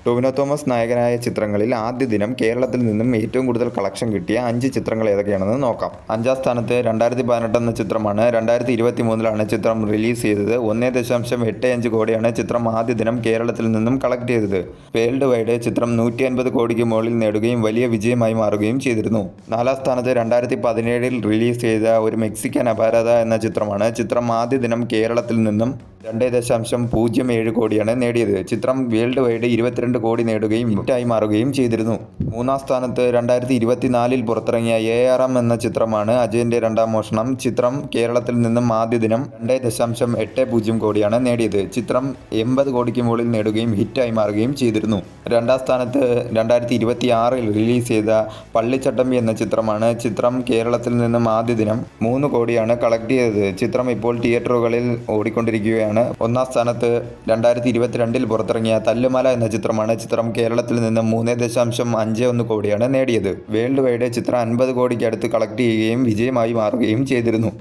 ടൊവിനോ തോമസ് നായകനായ ചിത്രങ്ങളിൽ ആദ്യ ദിനം കേരളത്തിൽ നിന്നും ഏറ്റവും കൂടുതൽ കളക്ഷൻ കിട്ടിയ 5 ചിത്രങ്ങൾ ഏതൊക്കെയാണെന്ന് നോക്കാം. 5-ാം സ്ഥാനത്ത് 2018 എന്ന ചിത്രമാണ്. 2023 ചിത്രം റിലീസ് ചെയ്തത്. 1.85 കോടിയാണ് ചിത്രം ആദ്യ ദിനം കേരളത്തിൽ നിന്നും കളക്ട് ചെയ്തത്. വേൾഡ് വൈഡ് ചിത്രം 150 കോടിക്ക് മുകളിൽ നേടുകയും വലിയ വിജയമായി മാറുകയും ചെയ്തിരുന്നു. 4-ാം സ്ഥാനത്ത് 2017 റിലീസ് ചെയ്ത ഒരു മെക്സിക്കൻ അപാരത എന്ന ചിത്രമാണ്. ചിത്രം ആദ്യ ദിനം കേരളത്തിൽ നിന്നും 2.07 കോടിയാണ് നേടിയത്. ചിത്രം വേൾഡ് വൈഡ് 22 കോടി നേടുകയും ഹിറ്റായി മാറുകയും ചെയ്തിരുന്നു. 3-ാം സ്ഥാനത്ത് 2024 പുറത്തിറങ്ങിയ ARM എന്ന ചിത്രമാണ്. അജയന്റെ രണ്ടാം മോഷണം. ചിത്രം കേരളത്തിൽ നിന്നും ആദ്യ ദിനം 2.80 കോടിയാണ് നേടിയത്. ചിത്രം 80 കോടിക്ക് മുകളിൽ നേടുകയും ഹിറ്റായി മാറുകയും ചെയ്തിരുന്നു. 2-ാം സ്ഥാനത്ത് 2026 റിലീസ് ചെയ്ത പള്ളിച്ചട്ടമ്പി എന്ന ചിത്രമാണ്. ചിത്രം കേരളത്തിൽ നിന്നും ആദ്യ ദിനം 3 കോടിയാണ് കളക്ട് ചെയ്തത്. ചിത്രം ഇപ്പോൾ തിയേറ്ററുകളിൽ ഓടിക്കൊണ്ടിരിക്കുകയാണ്. 1-ാം സ്ഥാനത്ത് 2022 പുറത്തിറങ്ങിയ തല്ലുമാല എന്ന ചിത്രമാണ്. ചിത്രം കേരളത്തിൽ നിന്ന് 3.51 കോടിയാണ് നേടിയത്. വേൾഡ് വൈഡ് ചിത്രം 50 കോടിക്ക് അടുത്ത് കളക്ട് ചെയ്യുകയും വിജയമായി മാറുകയും ചെയ്തിരുന്നു.